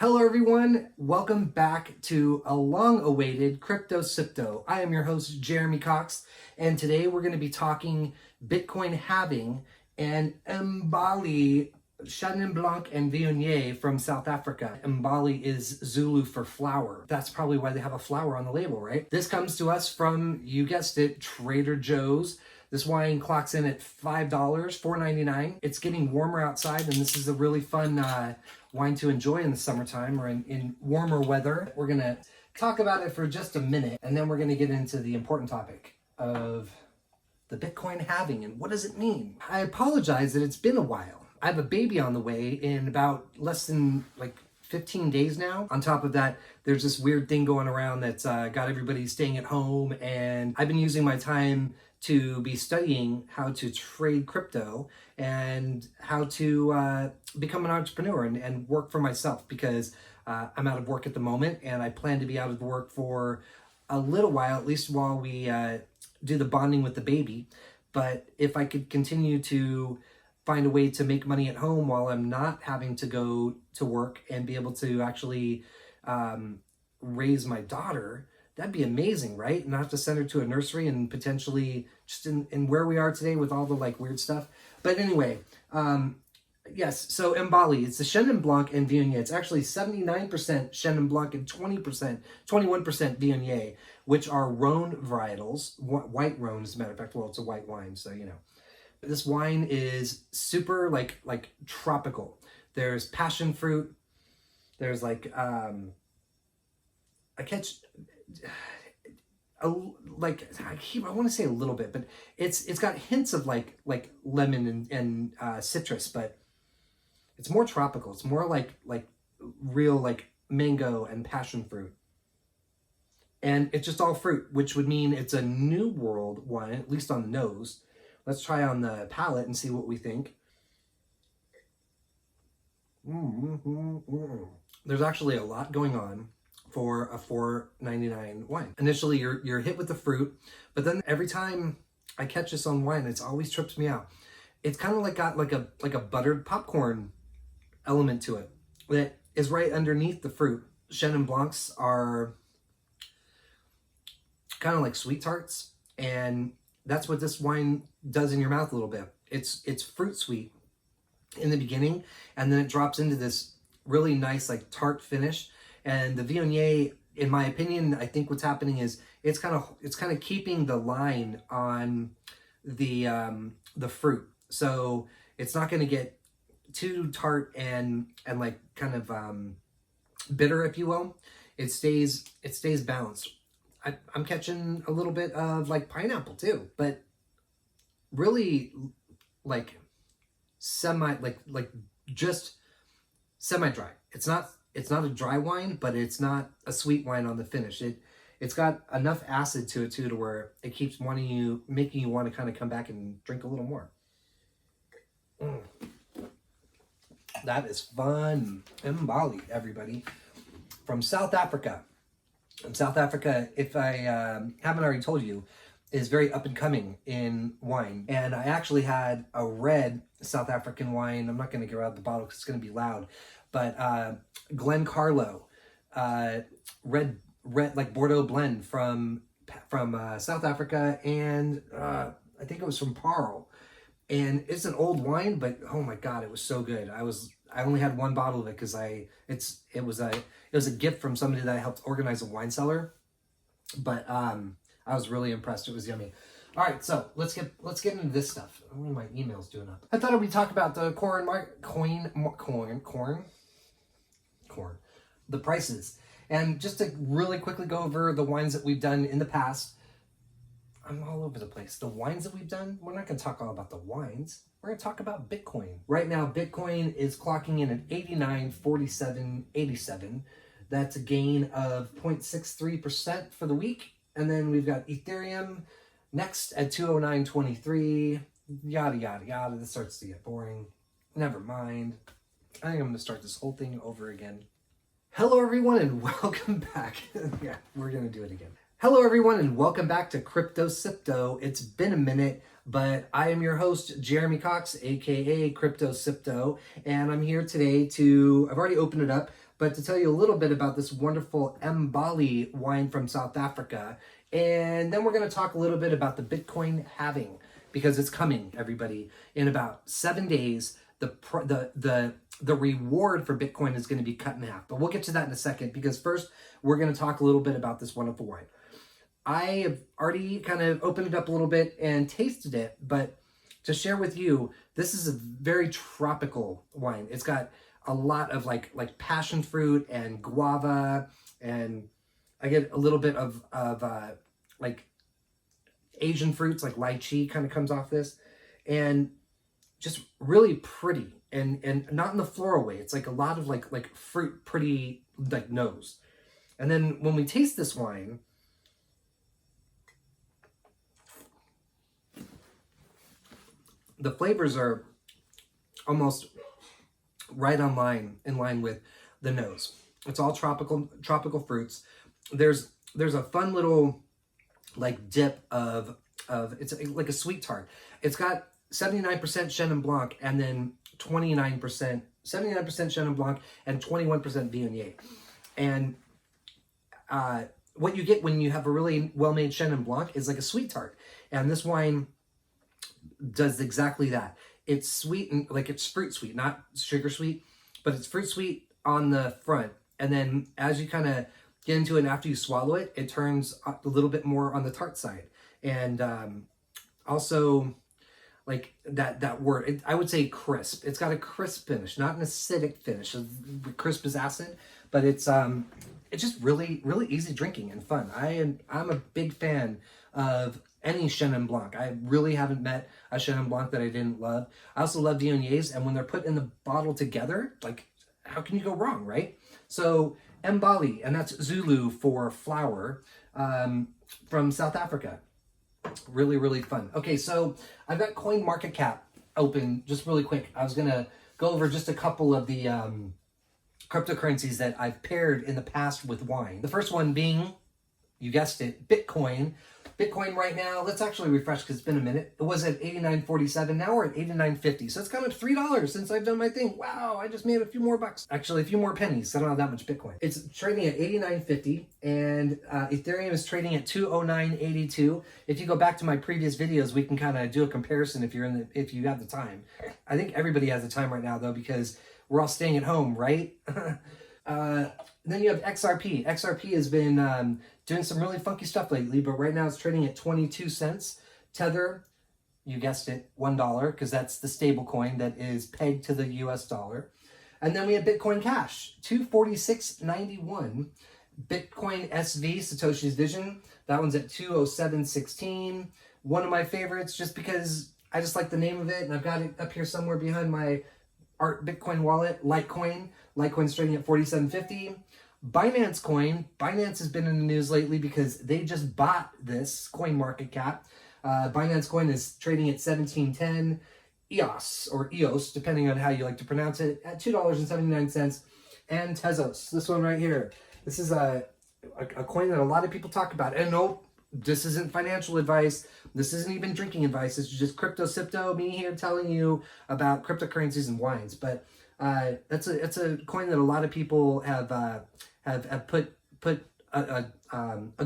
Hello everyone, welcome back to a long-awaited Crypto Sipto. I am your host, Jeremy Cox, and today we're going to be talking Bitcoin halving and Mbali, Chenin Blanc and Viognier from South Africa. Mbali is Zulu for flower. That's probably why they have a flower on the label, right? This comes to us from, you guessed it, Trader Joe's. This wine clocks in at $5, $4.99. It's getting warmer outside, and this is a really fun wine to enjoy in the summertime or in warmer weather. We're gonna talk about it for just a minute, and then we're gonna get into the important topic of the Bitcoin halving and what does it mean? I apologize that it's been a while. I have a baby on the way in about less than 15 days now. On top of that, there's this weird thing going around that's got everybody staying at home, and I've been using my time to be studying how to trade crypto and how to become an entrepreneur and work for myself, because I'm out of work at the moment, and I plan to be out of work for a little while, at least while we do the bonding with the baby. But if I could continue to find a way to make money at home while I'm not having to go to work and be able to actually raise my daughter, that'd be amazing, right? Not have to send her to a nursery and potentially just in where we are today with all the weird stuff. But anyway, yes, so Mbali, it's the Chenin Blanc and Viognier. It's actually 79% Chenin Blanc and 21% Viognier, which are Rhone varietals, white Rhone as a matter of fact. Well, it's a white wine, so you know. This wine is super like tropical. There's passion fruit. There's I catch I want to say a little bit, but it's got hints of like lemon and citrus, but it's more tropical. It's more like real mango and passion fruit, and it's just all fruit, which would mean it's a new world wine, at least on the nose. Let's try on the palate and see what we think. There's actually a lot going on for a $4.99 wine. Initially, you're hit with the fruit, but then every time I catch this on wine, it's always trips me out. It's kind of got like a buttered popcorn element to it that is right underneath the fruit. Chenin Blancs are kind of like sweet tarts, and that's what this wine does in your mouth a little bit. It's fruit sweet in the beginning, and then it drops into this really nice tart finish. And the Viognier, in my opinion, I think what's happening is it's kind of keeping the line on the fruit, so it's not going to get too tart and bitter, if you will. It stays balanced. I'm catching a little bit of pineapple too, but really just semi-dry. It's not a dry wine, but it's not a sweet wine on the finish. It's got enough acid to it too, to where it keeps making you want to kind of come back and drink a little more. That is fun. Mbali, everybody, from South Africa. And South Africa, if I haven't already told you, is very up and coming in wine. And I actually had a red South African wine. I'm not going to get out the bottle because it's going to be loud. But Glen Carlo, red Bordeaux blend from South Africa, and I think it was from Paarl. And it's an old wine, but oh my God, it was so good. I only had one bottle of it because it was a gift from somebody that I helped organize a wine cellar. But I was really impressed. It was yummy. All right, so let's get into this stuff. What are my emails doing up? I thought we'd talk about the corn, the prices, and just to really quickly go over the wines that we've done in the past. I'm all over the place. The wines that we've done, we're not going to talk all about the wines. We're going to talk about Bitcoin. Right now, Bitcoin is clocking in at 89.4787. That's a gain of 0.63% for the week. And then we've got Ethereum next at 209.23. Yada, yada, yada. This starts to get boring. Never mind. I think I'm going to start this whole thing over again. Hello, everyone, and welcome back. Yeah, we're going to do it again. Hello, everyone, and welcome back to Crypto Sipto. It's been a minute, but I am your host, Jeremy Cox, aka Crypto Sipto, and I'm here today I've already opened it up, but to tell you a little bit about this wonderful Mbali wine from South Africa. And then we're going to talk a little bit about the Bitcoin halving, because it's coming, everybody. In about 7 days, the reward for Bitcoin is going to be cut in half. But we'll get to that in a second, because first we're going to talk a little bit about this wonderful wine. I have already kind of opened it up a little bit and tasted it, but to share with you, this is a very tropical wine. It's got a lot of like passion fruit and guava, and I get a little bit of like Asian fruits, like lychee kind of comes off this, and just really pretty, and not in the floral way. It's like a lot of like fruit, pretty like nose. And then when we taste this wine, the flavors are almost right in line with the nose. It's all tropical fruits. There's a fun little like dip of it's like a sweet tart. It's got 79% Chenin Blanc and then 79% Chenin Blanc and 21% Viognier. And what you get when you have a really well-made Chenin Blanc is like a sweet tart. And this wine does exactly that. It's sweet, and like it's fruit sweet, not sugar sweet, but it's fruit sweet on the front. And then as you kind of get into it and after you swallow it, it turns a little bit more on the tart side. And also like that word, I would say crisp. It's got a crisp finish, not an acidic finish. Crisp is acid, but it's just really, really easy drinking and fun. I'm a big fan of any Chenin Blanc. I really haven't met a Chenin Blanc that I didn't love. I also love Viogniers, and when they're put in the bottle together, like, how can you go wrong, right? So Mbali, and that's Zulu for flower, from South Africa. Really, really fun. Okay, so I've got CoinMarketCap open just really quick. I was gonna go over just a couple of the cryptocurrencies that I've paired in the past with wine. The first one being, you guessed it, Bitcoin. Bitcoin right now, let's actually refresh because it's been a minute. It was at $89.47. Now we're at $89.50. So it's gone up $3 since I've done my thing. Wow, I just made a few more bucks. Actually, a few more pennies. I don't have that much Bitcoin. It's trading at $89.50, and Ethereum is trading at $209.82. If you go back to my previous videos, we can kind of do a comparison if you have the time. I think everybody has the time right now though, because we're all staying at home, right? Then you have XRP. XRP has been doing some really funky stuff lately, but right now it's trading at 22 cents. Tether, you guessed it, $1, because that's the stable coin that is pegged to the US dollar. And then we have Bitcoin Cash, $246.91. Bitcoin SV, Satoshi's Vision, that one's at $207.16. One of my favorites, just because I just like the name of it, and I've got it up here somewhere behind my Art Bitcoin wallet. Litecoin's trading at $47.50. Binance Coin. Binance has been in the news lately because they just bought this CoinMarketCap. Binance Coin is trading at $17.10. EOS, depending on how you like to pronounce it, at $2.79. And Tezos, this one right here. This is a coin that a lot of people talk about. And no, this isn't financial advice. This isn't even drinking advice. It's just crypto, me here telling you about cryptocurrencies and wines. But it's a coin that a lot of people have put a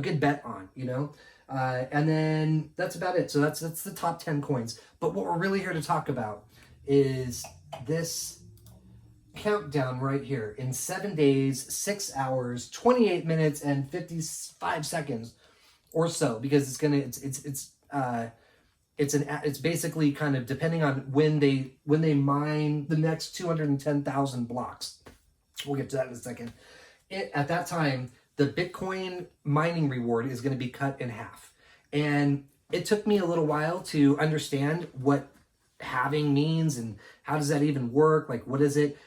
good bet on, you know. And then that's about it. So that's the top 10 coins. But what we're really here to talk about is this countdown right here. In 7 days, 6 hours, 28 minutes, and 55 seconds or so, because it's basically kind of depending on when they mine the next 210,000 blocks. We'll get to that in a second. At that time, the Bitcoin mining reward is going to be cut in half. And it took me a little while to understand what halving means and how does that even work? Like, what is it?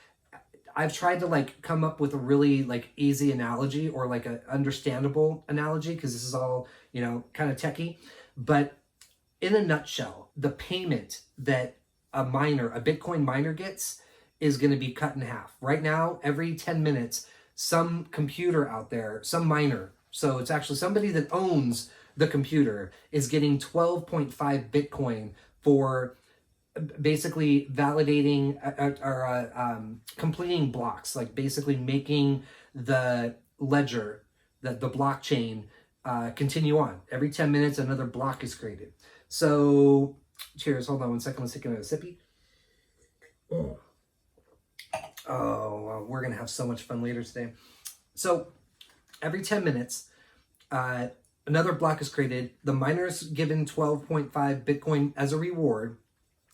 I've tried to come up with a really easy analogy, or a understandable analogy, because this is all, kind of techie. But in a nutshell, the payment that a Bitcoin miner gets is going to be cut in half. Right now, every 10 minutes, some computer out there, some miner, so it's actually somebody that owns the computer, is getting 12.5 Bitcoin for basically validating completing blocks, like basically making the ledger, the blockchain, continue on. Every 10 minutes, another block is created. So, cheers. Hold on one second. Let's take another sippy. Oh, well, we're going to have so much fun later today. So, every 10 minutes, another block is created. The miner's given 12.5 Bitcoin as a reward,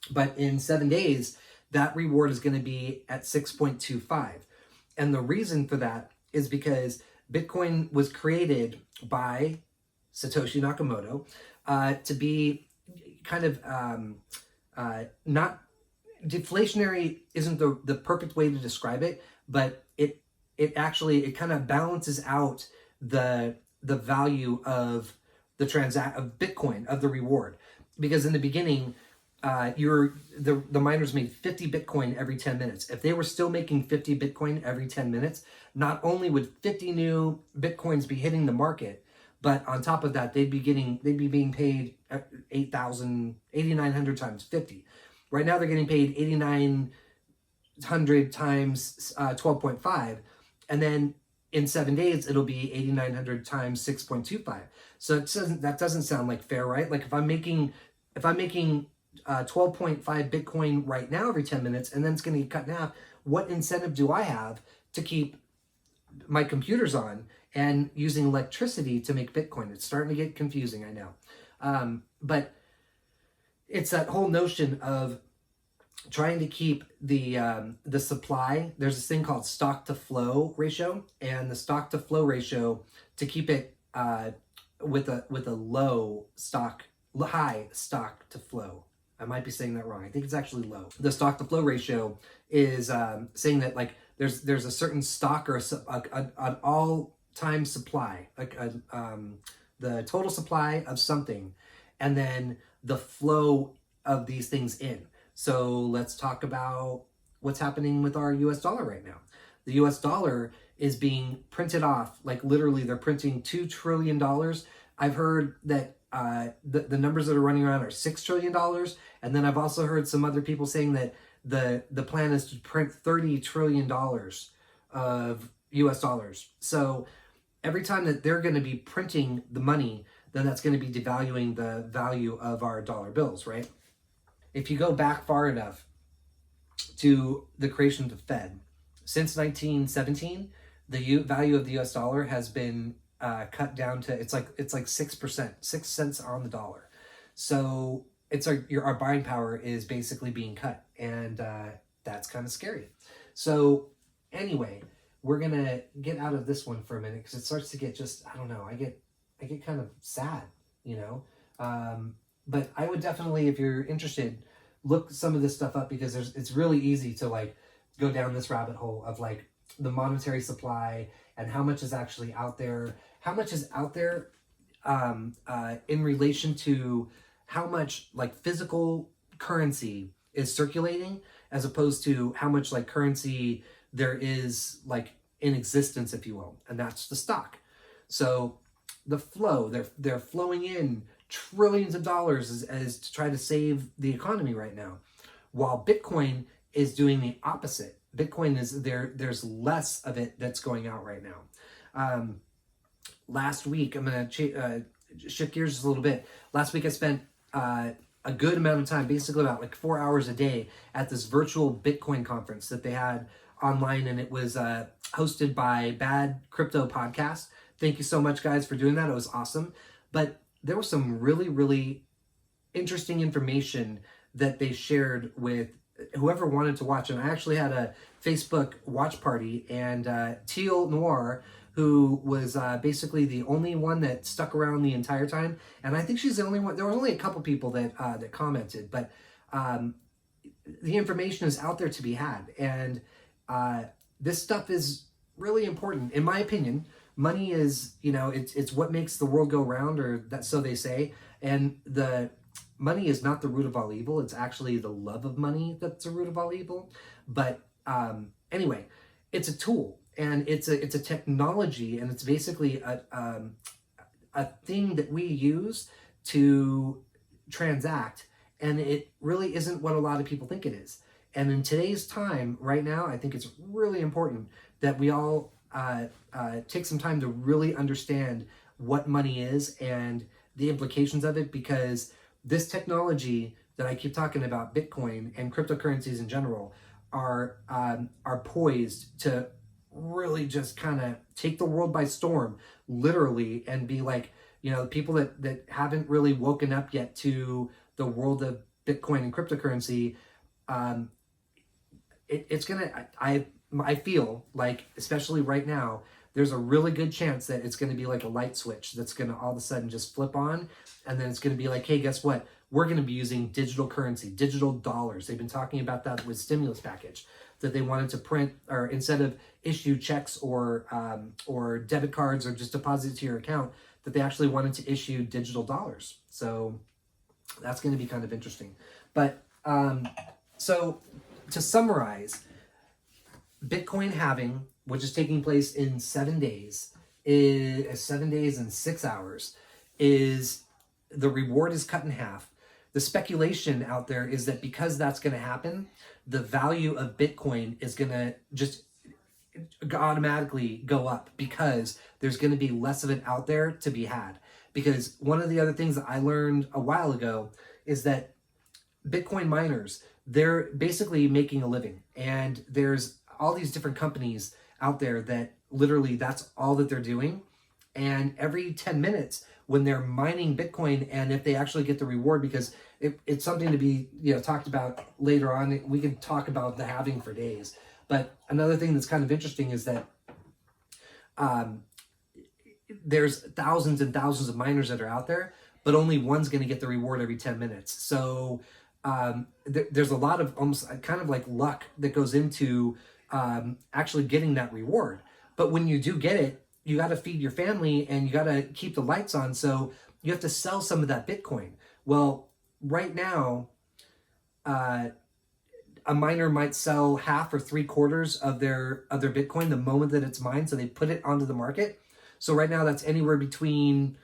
but in 7 days, that reward is going to be at 6.25. And the reason for that is because Bitcoin was created by Satoshi Nakamoto to be kind of not deflationary isn't the perfect way to describe it, but it kind of balances out the value of the of Bitcoin, of the reward. Because in the beginning, the miners made 50 Bitcoin every 10 minutes. If they were still making 50 Bitcoin every 10 minutes, not only would 50 new Bitcoins be hitting the market, but on top of that, they'd be being paid 8,900 times 50. Right now, they're getting paid 8,900 times 12.5, and then in 7 days, it'll be 8,900 times 6.25. So that doesn't sound like fair, right? Like if I'm making 12.5 Bitcoin right now every 10 minutes, and then it's going to get cut in half, what incentive do I have to keep my computers on and using electricity to make Bitcoin? It's starting to get confusing, I know. But it's that whole notion of trying to keep the supply. There's this thing called stock to flow ratio, and the stock to flow ratio, to keep it with a high stock to flow. I might be saying that wrong. I think it's actually low. The stock to flow ratio is saying that like there's a certain stock or an all-time supply, like the total supply of something, and then the flow of these things in. So let's talk about what's happening with our US dollar right now. The US dollar is being printed off, like literally they're printing $2 trillion. I've heard that the numbers that are running around are $6 trillion. And then I've also heard some other people saying that the plan is to print $30 trillion of US dollars. So every time that they're going to be printing the money, then that's going to be devaluing the value of our dollar bills, right? If you go back far enough to the creation of the Fed, since 1917, the value of the US dollar has been cut down to it's like 6%, 6 cents on the dollar. So it's our buying power is basically being cut, and that's kind of scary. So anyway, we're gonna get out of this one for a minute because it starts to get just, I don't know, I get kind of sad, you know. But I would definitely, if you're interested, look some of this stuff up, because it's really easy to like go down this rabbit hole of like the monetary supply and how much is actually out there, in relation to how much like physical currency is circulating, as opposed to how much like currency there is like in existence, if you will, and that's the stock. So the flow, they're flowing in trillions of dollars as to try to save the economy right now, while Bitcoin is doing the opposite. Bitcoin is there's less of it that's going out right now. Last week, I'm going to shift gears just a little bit. Last week I spent a good amount of time, basically about like 4 hours a day, at this virtual Bitcoin conference that they had online, and it was hosted by Bad Crypto Podcast. Thank you so much, guys, for doing that. It was awesome. But there was some really, really interesting information that they shared with whoever wanted to watch. And I actually had a Facebook watch party, and Teal Noir, who was basically the only one that stuck around the entire time. And I think she's the only one. There were only a couple people that commented, but the information is out there to be had. And this stuff is really important, in my opinion. Money is, it's what makes the world go round, or that, so they say. And the money is not the root of all evil. It's actually the love of money that's the root of all evil. But anyway, it's a tool, and it's a technology, and it's basically a thing that we use to transact And it really isn't what a lot of people think it is. And in today's time, right now, I think it's really important that we all take some time to really understand what money is and the implications of it, because this technology that I keep talking about, Bitcoin and cryptocurrencies in general, are poised to really just kind of take the world by storm, literally, and be like, people that haven't really woken up yet to the world of Bitcoin and cryptocurrency. It's gonna, I feel like, especially right now, there's a really good chance that it's going to be like a light switch that's going to all of a sudden just flip on, and then it's going to be like, hey, guess what? We're going to be using digital currency, digital dollars. They've been talking about that with stimulus package, that they wanted to print, or instead of issue checks or debit cards or just deposit it to your account, that they actually wanted to issue digital dollars. So that's going to be kind of interesting. But so to summarize, Bitcoin halving, which is taking place in 7 days, is 7 days and 6 hours, is the reward is cut in half. The speculation out there is that because that's going to happen, the value of Bitcoin is going to just automatically go up, because there's going to be less of it out there to be had. Because one of the other things that I learned a while ago is that Bitcoin miners, they're basically making a living, and there's all these different companies out there that literally that's all that they're doing. And every 10 minutes when they're mining Bitcoin, and if they actually get the reward, because it's something to be talked about later on. We could talk about the halving for days. But another thing that's kind of interesting is that there's thousands and thousands of miners that are out there, but only one's going to get the reward every 10 minutes. So there's a lot of almost kind of like luck that goes into actually getting that reward. But when you do get it, you got to feed your family and you got to keep the lights on. So you have to sell some of that Bitcoin. Well, right now, a miner might sell half or 3/4 of their Bitcoin the moment that it's mined. So they put it onto the market. So right now that's anywhere between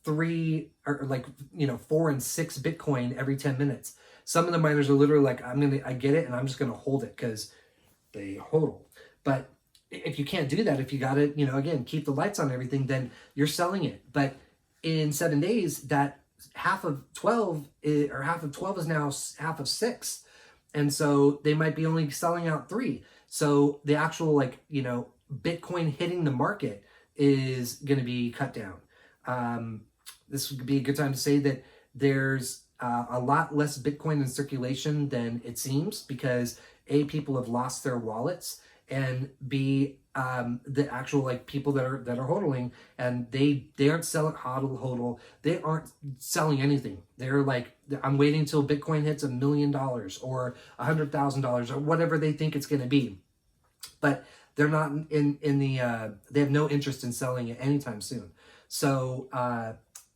3 or 4 and 6 Bitcoin every 10 minutes. Some of the miners are literally like, I get it and I'm just going to hold it because they hodl. But if you can't do that, if you got to, again, keep the lights on everything, then you're selling it. But in 7 days, that half of 12 is now half of 6. And so they might be only selling out 3. So the actual Bitcoin hitting the market is going to be cut down. This would be a good time to say that there's a lot less Bitcoin in circulation than it seems, because A, people have lost their wallets, and B, the actual people that are hodling, and they aren't selling hodl. They aren't selling anything. They're like, I'm waiting until Bitcoin hits $1 million or $100,000 or whatever they think it's going to be. But they're not they have no interest in selling it anytime soon. So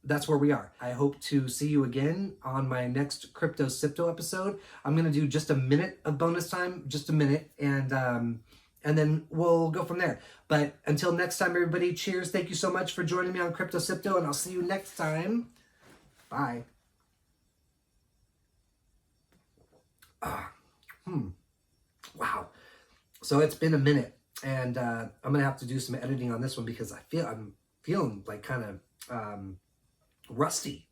that's where we are. I hope to see you again on my next Crypto Sipto episode. I'm going to do just a minute of bonus time, just a minute, and then we'll go from there. But until next time, everybody, cheers. Thank you so much for joining me on Crypto Sipto, and I'll see you next time. Bye. Wow. So it's been a minute, and I'm going to have to do some editing on this one because I'm feeling like kind of rusty,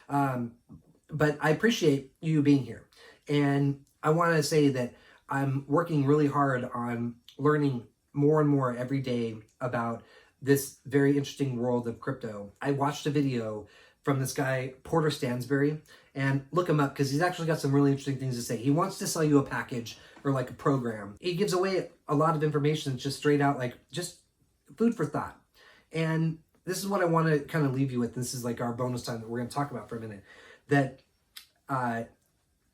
but I appreciate you being here. And I want to say that I'm working really hard on learning more and more every day about this very interesting world of crypto. I watched a video from this guy, Porter Stansberry, and look him up because he's actually got some really interesting things to say. He wants to sell you a package or a program. He gives away a lot of information just straight out, just food for thought. And this is what I want to kind of leave you with. This is our bonus time that we're going to talk about for a minute. That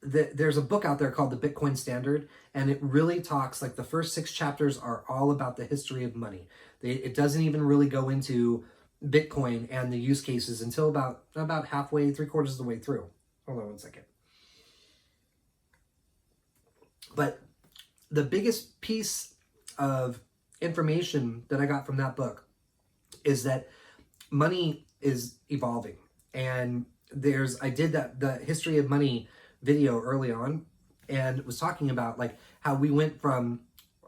there's a book out there called The Bitcoin Standard, and it really talks, the first 6 chapters are all about the history of money. It doesn't even really go into Bitcoin and the use cases until about halfway, 3/4 of the way through. Hold on one second. But the biggest piece of information that I got from that book is that money is evolving, and I did the history of money video early on, and was talking about like how we went from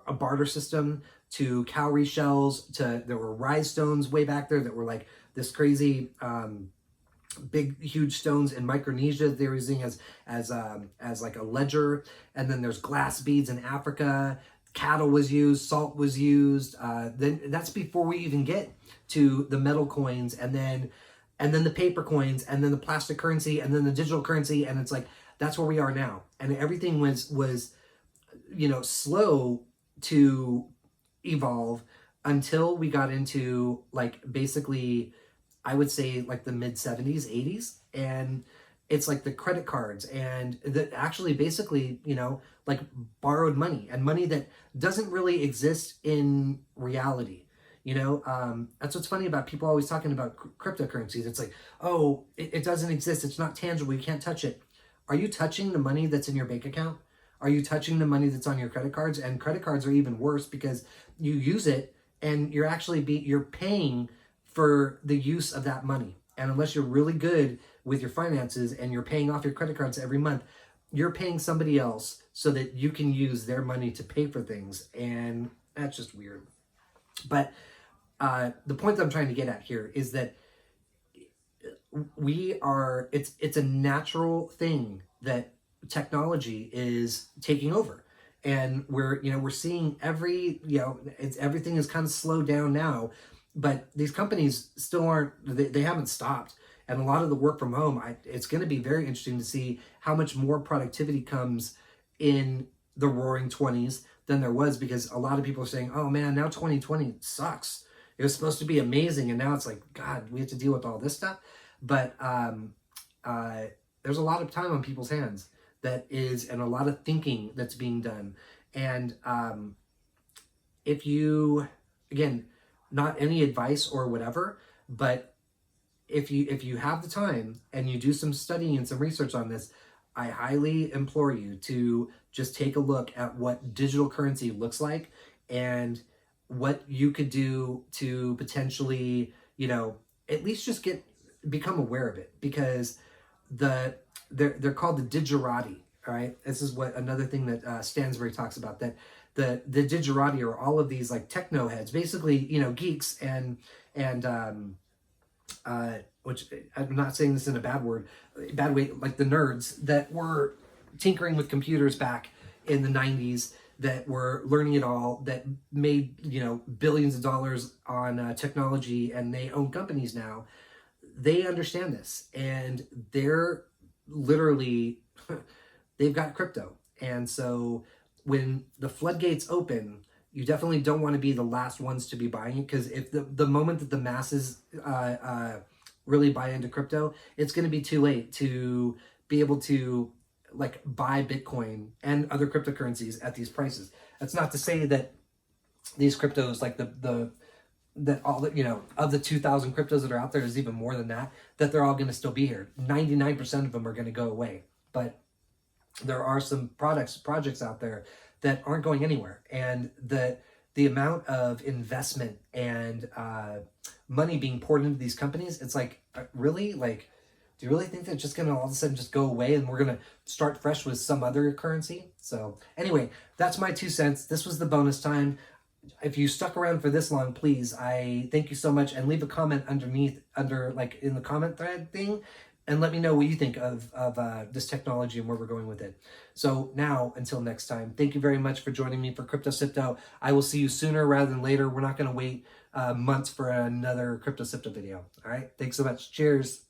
a barter system to cowrie shells to there were rhinestones way back there that were like this crazy big huge stones in Micronesia they were using as like a ledger, and then there's glass beads in Africa. Cattle was used, salt was used. Then that's before we even get to the metal coins, and then the paper coins, and then the plastic currency, and then the digital currency, and it's like that's where we are now. And everything was slow to evolve until we got into like basically I would say like the mid 70s, 80s, and it's like the credit cards and that actually basically, like borrowed money and money that doesn't really exist in reality. That's what's funny about people always talking about cryptocurrencies. It's like, oh, it doesn't exist. It's not tangible. You can't touch it. Are you touching the money that's in your bank account? Are you touching the money that's on your credit cards? And credit cards are even worse because you use it and you're paying for the use of that money. And unless you're really good with your finances and you're paying off your credit cards every month, you're paying somebody else so that you can use their money to pay for things. And that's just weird. But the point that I'm trying to get at here is that it's a natural thing that technology is taking over. And we're seeing everything is kind of slowed down now, but these companies still they haven't stopped. And a lot of the work from home, it's going to be very interesting to see how much more productivity comes in the roaring 20s than there was, because a lot of people are saying, oh man, now 2020 sucks. It was supposed to be amazing, and now it's like, God, we have to deal with all this stuff. But there's a lot of time on people's hands and a lot of thinking that's being done. And if you, again, not any advice or whatever, but if you have the time and you do some studying and some research on this, I highly implore you to just take a look at what digital currency looks like and what you could do to potentially, at least just become aware of it, because they're called the digerati. All right, this is what another thing that Stansbury talks about, that the digerati are all of these like techno heads, basically, geeks and which I'm not saying this in a bad way, like the nerds that were tinkering with computers back in the 90s, that were learning it all, that made, billions of dollars on technology, and they own companies now. They understand this, and they're literally, they've got crypto. And so when the floodgates open, you definitely don't want to be the last ones to be buying it, because if the moment that the masses really buy into crypto, it's going to be too late to be able to like buy Bitcoin and other cryptocurrencies at these prices. That's not to say that these cryptos, like that all the, of the 2,000 cryptos that are out there, is even more than that they're all going to still be here. 99% of them are going to go away. But there are some projects out there that aren't going anywhere. And the amount of investment and money being poured into these companies, it's like, really? Like, do you really think that it's just going to all of a sudden just go away and we're going to start fresh with some other currency? So anyway, that's my 2 cents. This was the bonus time. If you stuck around for this long, please, I thank you so much. And leave a comment under like in the comment thread thing, and let me know what you think of this technology and where we're going with it. So now, until next time, thank you very much for joining me for Crypto Sipto. I will see you sooner rather than later. We're not going to wait months for another Crypto Sipto video. All right. Thanks so much. Cheers.